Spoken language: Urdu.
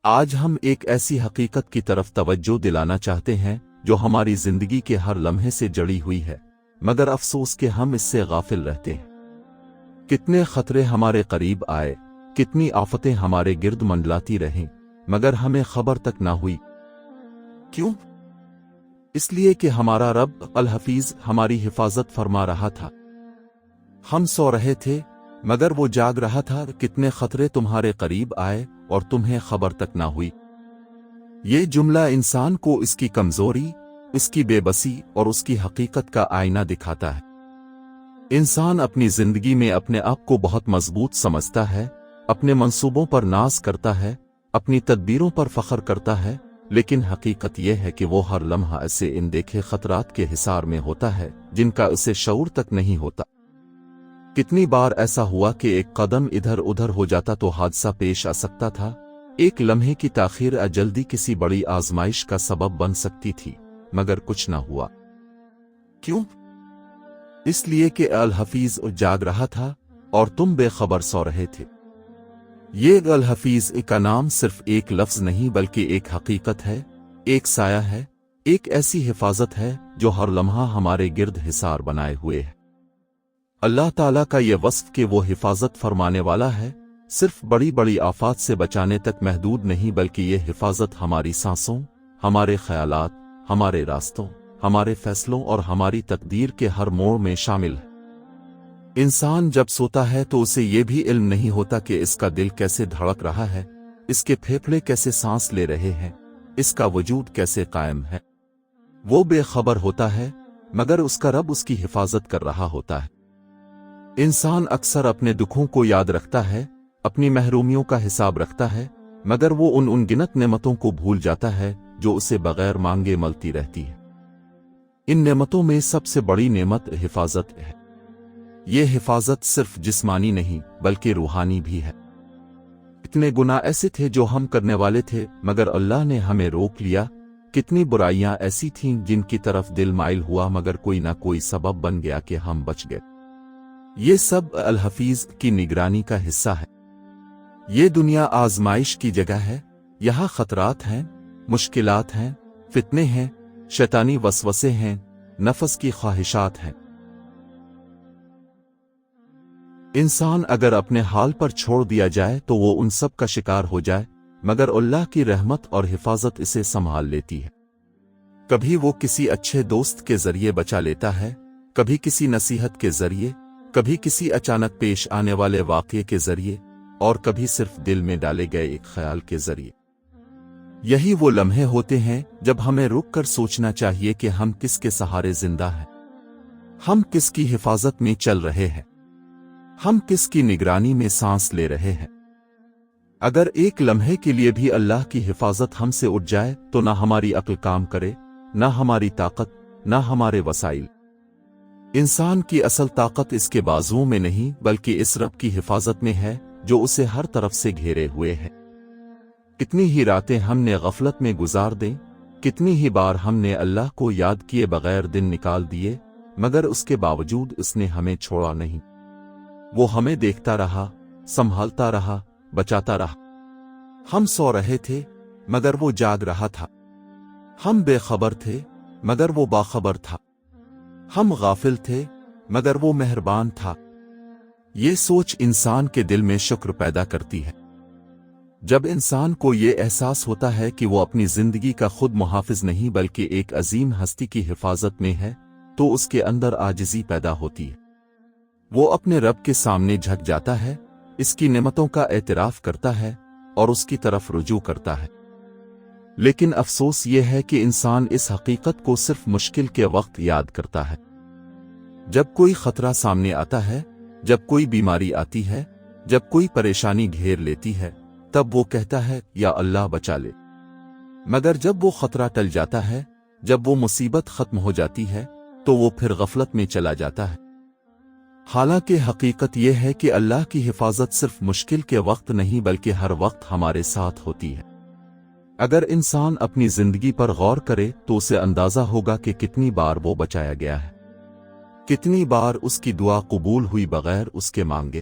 آج ہم ایک ایسی حقیقت کی طرف توجہ دلانا چاہتے ہیں جو ہماری زندگی کے ہر لمحے سے جڑی ہوئی ہے، مگر افسوس کہ ہم اس سے غافل رہتے ہیں۔ کتنے خطرے ہمارے قریب آئے، کتنی آفتیں ہمارے گرد منڈلاتی رہیں، مگر ہمیں خبر تک نہ ہوئی۔ کیوں؟ اس لیے کہ ہمارا رب الحفیظ ہماری حفاظت فرما رہا تھا۔ ہم سو رہے تھے مگر وہ جاگ رہا تھا۔ کتنے خطرے تمہارے قریب آئے اور تمہیں خبر تک نہ ہوئی۔ یہ جملہ انسان کو اس کی کمزوری، اس کی بے بسی اور اس کی حقیقت کا آئینہ دکھاتا ہے۔ انسان اپنی زندگی میں اپنے آپ کو بہت مضبوط سمجھتا ہے، اپنے منصوبوں پر ناز کرتا ہے، اپنی تدبیروں پر فخر کرتا ہے، لیکن حقیقت یہ ہے کہ وہ ہر لمحہ ایسے اندیکھے خطرات کے حصار میں ہوتا ہے جن کا اسے شعور تک نہیں ہوتا۔ کتنی بار ایسا ہوا کہ ایک قدم ادھر ادھر ہو جاتا تو حادثہ پیش آ سکتا تھا، ایک لمحے کی تاخیر جلدی کسی بڑی آزمائش کا سبب بن سکتی تھی، مگر کچھ نہ ہوا۔ کیوں؟ اس لیے کہ الحفیظ جاگ رہا تھا اور تم بے خبر سو رہے تھے۔ یہ الحفیظ کا نام صرف ایک لفظ نہیں بلکہ ایک حقیقت ہے، ایک سایہ ہے، ایک ایسی حفاظت ہے جو ہر لمحہ ہمارے گرد حصار بنائے ہوئے ہے۔ اللہ تعالیٰ کا یہ وصف کہ وہ حفاظت فرمانے والا ہے، صرف بڑی بڑی آفات سے بچانے تک محدود نہیں بلکہ یہ حفاظت ہماری سانسوں، ہمارے خیالات، ہمارے راستوں، ہمارے فیصلوں اور ہماری تقدیر کے ہر موڑ میں شامل ہے۔ انسان جب سوتا ہے تو اسے یہ بھی علم نہیں ہوتا کہ اس کا دل کیسے دھڑک رہا ہے، اس کے پھیپھڑے کیسے سانس لے رہے ہیں، اس کا وجود کیسے قائم ہے۔ وہ بے خبر ہوتا ہے مگر اس کا رب اس کی حفاظت کر رہا ہوتا ہے۔ انسان اکثر اپنے دکھوں کو یاد رکھتا ہے، اپنی محرومیوں کا حساب رکھتا ہے، مگر وہ ان گنت نعمتوں کو بھول جاتا ہے جو اسے بغیر مانگے ملتی رہتی ہے۔ ان نعمتوں میں سب سے بڑی نعمت حفاظت ہے۔ یہ حفاظت صرف جسمانی نہیں بلکہ روحانی بھی ہے۔ کتنے گناہ ایسے تھے جو ہم کرنے والے تھے مگر اللہ نے ہمیں روک لیا، کتنی برائیاں ایسی تھیں جن کی طرف دل مائل ہوا مگر کوئی نہ کوئی سبب بن گیا کہ ہم بچ گئے۔ یہ سب الحفیظ کی نگرانی کا حصہ ہے۔ یہ دنیا آزمائش کی جگہ ہے، یہاں خطرات ہیں، مشکلات ہیں، فتنے ہیں، شیطانی وسوسے ہیں، نفس کی خواہشات ہیں۔ انسان اگر اپنے حال پر چھوڑ دیا جائے تو وہ ان سب کا شکار ہو جائے، مگر اللہ کی رحمت اور حفاظت اسے سنبھال لیتی ہے۔ کبھی وہ کسی اچھے دوست کے ذریعے بچا لیتا ہے، کبھی کسی نصیحت کے ذریعے، کبھی کسی اچانک پیش آنے والے واقعے کے ذریعے، اور کبھی صرف دل میں ڈالے گئے ایک خیال کے ذریعے۔ یہی وہ لمحے ہوتے ہیں جب ہمیں رک کر سوچنا چاہیے کہ ہم کس کے سہارے زندہ ہیں، ہم کس کی حفاظت میں چل رہے ہیں، ہم کس کی نگرانی میں سانس لے رہے ہیں۔ اگر ایک لمحے کے لیے بھی اللہ کی حفاظت ہم سے اٹھ جائے تو نہ ہماری عقل کام کرے، نہ ہماری طاقت، نہ ہمارے وسائل۔ انسان کی اصل طاقت اس کے بازوؤں میں نہیں بلکہ اس رب کی حفاظت میں ہے جو اسے ہر طرف سے گھیرے ہوئے ہے۔ کتنی ہی راتیں ہم نے غفلت میں گزار دیں، کتنی ہی بار ہم نے اللہ کو یاد کیے بغیر دن نکال دیے، مگر اس کے باوجود اس نے ہمیں چھوڑا نہیں۔ وہ ہمیں دیکھتا رہا، سنبھالتا رہا، بچاتا رہا۔ ہم سو رہے تھے مگر وہ جاگ رہا تھا، ہم بے خبر تھے مگر وہ باخبر تھا، ہم غافل تھے مگر وہ مہربان تھا۔ یہ سوچ انسان کے دل میں شکر پیدا کرتی ہے۔ جب انسان کو یہ احساس ہوتا ہے کہ وہ اپنی زندگی کا خود محافظ نہیں بلکہ ایک عظیم ہستی کی حفاظت میں ہے، تو اس کے اندر عاجزی پیدا ہوتی ہے۔ وہ اپنے رب کے سامنے جھک جاتا ہے، اس کی نعمتوں کا اعتراف کرتا ہے اور اس کی طرف رجوع کرتا ہے۔ لیکن افسوس یہ ہے کہ انسان اس حقیقت کو صرف مشکل کے وقت یاد کرتا ہے۔ جب کوئی خطرہ سامنے آتا ہے، جب کوئی بیماری آتی ہے، جب کوئی پریشانی گھیر لیتی ہے، تب وہ کہتا ہے یا اللہ بچا لے۔ مگر جب وہ خطرہ ٹل جاتا ہے، جب وہ مصیبت ختم ہو جاتی ہے، تو وہ پھر غفلت میں چلا جاتا ہے۔ حالانکہ حقیقت یہ ہے کہ اللہ کی حفاظت صرف مشکل کے وقت نہیں بلکہ ہر وقت ہمارے ساتھ ہوتی ہے۔ اگر انسان اپنی زندگی پر غور کرے تو اسے اندازہ ہوگا کہ کتنی بار وہ بچایا گیا ہے، کتنی بار اس کی دعا قبول ہوئی بغیر اس کے مانگے،